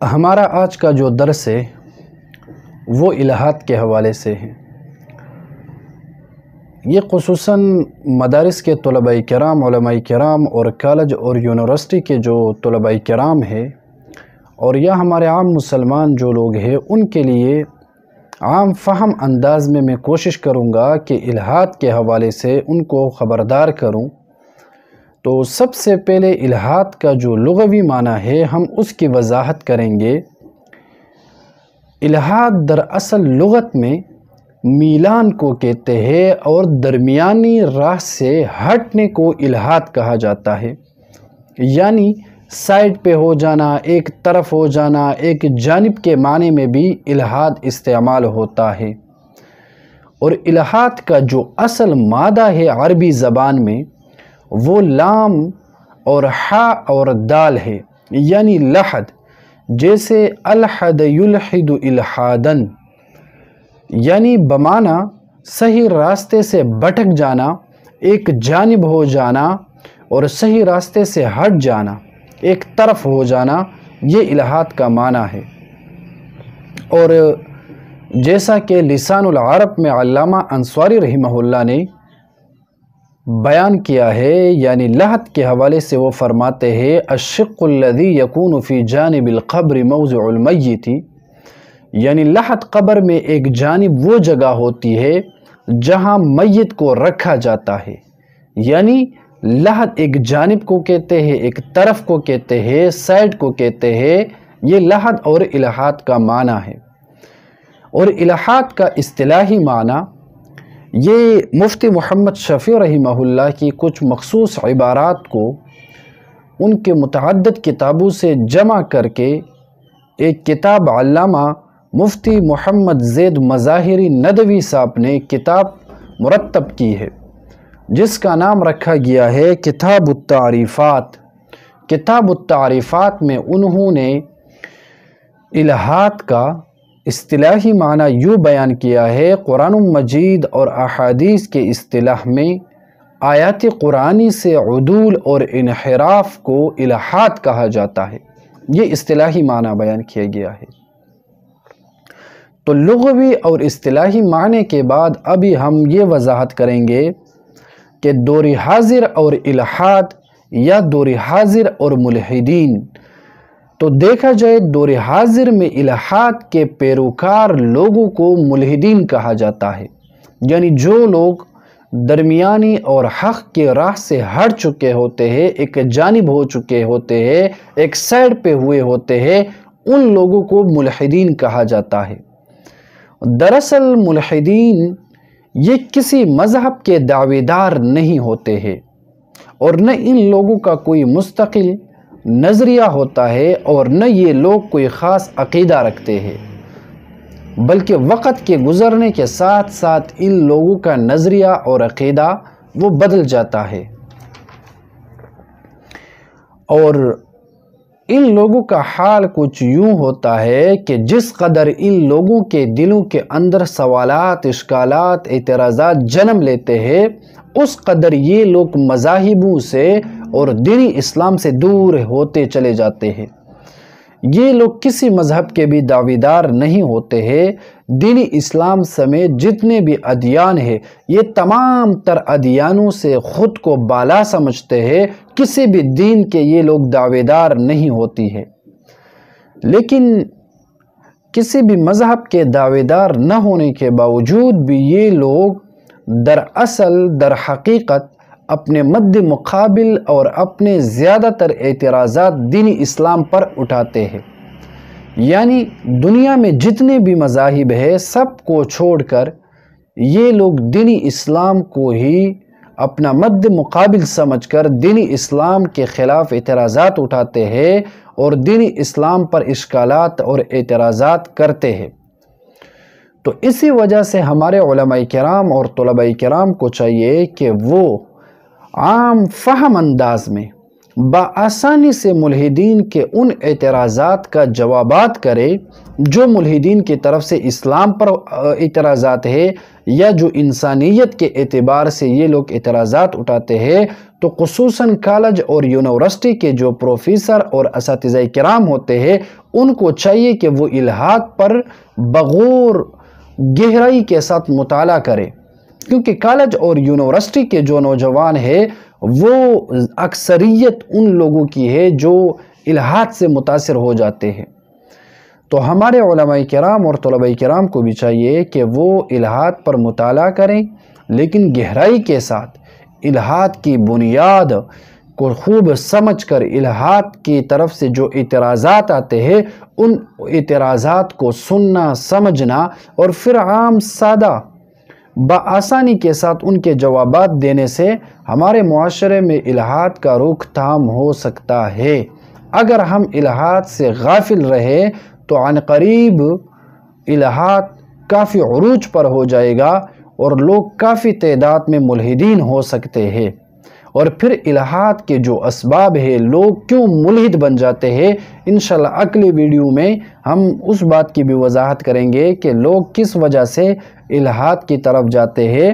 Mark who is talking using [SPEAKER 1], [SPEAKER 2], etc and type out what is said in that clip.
[SPEAKER 1] ہمارا آج کا جو درس ہے وہ الہات کے حوالے سے ہے۔ یہ خصوصاً مدارس کے طلباء کرام، علماء کرام اور کالج اور یونیورسٹی کے جو طلباء کرام ہیں اور یا ہمارے عام مسلمان جو لوگ ہیں ان کے لیے عام فہم انداز میں کوشش کروں گا کہ الہات کے حوالے سے ان کو خبردار کروں۔ تو سب سے پہلے الہات کا جو لغوی معنی ہے ہم اس کی وضاحت کریں گے۔ الہات دراصل لغت میں میلان کو کہتے ہیں اور درمیانی راہ سے ہٹنے کو الہات کہا جاتا ہے، یعنی سائڈ پہ ہو جانا، ایک طرف ہو جانا، ایک جانب کے معنی میں بھی الہات استعمال ہوتا ہے۔ اور الہات کا جو اصل مادہ ہے عربی زبان میں وہ لام اور ہا اور دال ہے، یعنی لحد، جیسے الحد یلحد الحادن، یعنی بمعنی صحیح راستے سے بھٹک جانا، ایک جانب ہو جانا اور صحیح راستے سے ہٹ جانا، ایک طرف ہو جانا، یہ الہات کا معنی ہے۔ اور جیسا کہ لسان العرب میں علامہ انصاری رحمہ اللہ نے بیان کیا ہے، یعنی لحد کے حوالے سے وہ فرماتے ہیں الشق الذی یکون فی جانب القبر موضع المیت، یعنی لحد قبر میں ایک جانب وہ جگہ ہوتی ہے جہاں میت کو رکھا جاتا ہے، یعنی لحد ایک جانب کو کہتے ہیں، ایک طرف کو کہتے ہیں، سائڈ کو کہتے ہیں۔ یہ لحد اور الہات کا معنی ہے۔ اور الہات کا اصطلاحی معنی یہ مفتی محمد شفیع رحمہ اللہ کی کچھ مخصوص عبارات کو ان کے متعدد کتابوں سے جمع کر کے ایک کتاب علامہ مفتی محمد زید مظاہری ندوی صاحب نے کتاب مرتب کی ہے، جس کا نام رکھا گیا ہے کتاب التعریفات۔ کتاب التعریفات میں انہوں نے الہات کا اصطلاحی معنی یوں بیان کیا ہے: قرآن مجید اور احادیث کے اصطلاح میں آیات قرآنی سے عدول اور انحراف کو الہات کہا جاتا ہے۔ یہ اصطلاحی معنی بیان کیا گیا ہے۔ تو لغوی اور اصطلاحی معنی کے بعد ابھی ہم یہ وضاحت کریں گے کہ دور حاضر اور الہات یا دور حاضر اور ملحدین۔ تو دیکھا جائے دور حاضر میں الہات کے پیروکار لوگوں کو ملحدین کہا جاتا ہے، یعنی جو لوگ درمیانی اور حق کے راہ سے ہٹ چکے ہوتے ہیں، ایک جانب ہو چکے ہوتے ہیں، ایک سائڈ پہ ہوئے ہوتے ہیں، ان لوگوں کو ملحدین کہا جاتا ہے۔ دراصل ملحدین یہ کسی مذہب کے دعوے دار نہیں ہوتے ہیں اور نہ ان لوگوں کا کوئی مستقل نظریہ ہوتا ہے اور نہ یہ لوگ کوئی خاص عقیدہ رکھتے ہیں، بلکہ وقت کے گزرنے کے ساتھ ساتھ ان لوگوں کا نظریہ اور عقیدہ وہ بدل جاتا ہے۔ اور ان لوگوں کا حال کچھ یوں ہوتا ہے کہ جس قدر ان لوگوں کے دلوں کے اندر سوالات، اشکالات، اعتراضات جنم لیتے ہیں، اس قدر یہ لوگ مذاہبوں سے اور دینی اسلام سے دور ہوتے چلے جاتے ہیں۔ یہ لوگ کسی مذہب کے بھی دعویدار نہیں ہوتے ہیں۔ دینی اسلام سمیت جتنے بھی ادیان ہیں یہ تمام تر ادیانوں سے خود کو بالا سمجھتے ہیں، کسی بھی دین کے یہ لوگ دعویدار نہیں ہوتی ہے۔ لیکن کسی بھی مذہب کے دعویدار نہ ہونے کے باوجود بھی یہ لوگ در حقیقت اپنے مد مقابل اور اپنے زیادہ تر اعتراضات دینی اسلام پر اٹھاتے ہیں، یعنی دنیا میں جتنے بھی مذاہب ہیں سب کو چھوڑ کر یہ لوگ دینی اسلام کو ہی اپنا مد مقابل سمجھ کر دینی اسلام کے خلاف اعتراضات اٹھاتے ہیں اور دینی اسلام پر اشکالات اور اعتراضات کرتے ہیں۔ تو اسی وجہ سے ہمارے علماء کرام اور طلباء کرام کو چاہیے کہ وہ عام فہم انداز میں بآسانی سے ملحدین کے ان اعتراضات کا جوابات کرے جو ملحدین کی طرف سے اسلام پر اعتراضات ہے یا جو انسانیت کے اعتبار سے یہ لوگ اعتراضات اٹھاتے ہیں، تو خصوصاً کالج اور یونیورسٹی کے جو پروفیسر اور اساتذہ کرام ہوتے ہیں ان کو چاہیے کہ وہ الحاد پر بغور گہرائی کے ساتھ مطالعہ کرے، کیونکہ کالج اور یونیورسٹی کے جو نوجوان ہیں وہ اکثریت ان لوگوں کی ہے جو الحاد سے متاثر ہو جاتے ہیں۔ تو ہمارے علماء کرام اور طلباء کرام کو بھی چاہیے کہ وہ الحاد پر مطالعہ کریں، لیکن گہرائی کے ساتھ الحاد کی بنیاد کو خوب سمجھ کر الحاد کی طرف سے جو اعتراضات آتے ہیں ان اعتراضات کو سننا، سمجھنا اور پھر عام سادہ بآسانی کے ساتھ ان کے جوابات دینے سے ہمارے معاشرے میں الحاد کا روک تھام ہو سکتا ہے۔ اگر ہم الحاد سے غافل رہے تو عنقریب الحاد کافی عروج پر ہو جائے گا اور لوگ کافی تعداد میں ملحدین ہو سکتے ہیں، اور پھر الحاد کے جو اسباب ہیں، لوگ کیوں ملحد بن جاتے ہیں، انشاءاللہ اگلی ویڈیو میں ہم اس بات کی بھی وضاحت کریں گے کہ لوگ کس وجہ سے الحاد کی طرف جاتے ہیں۔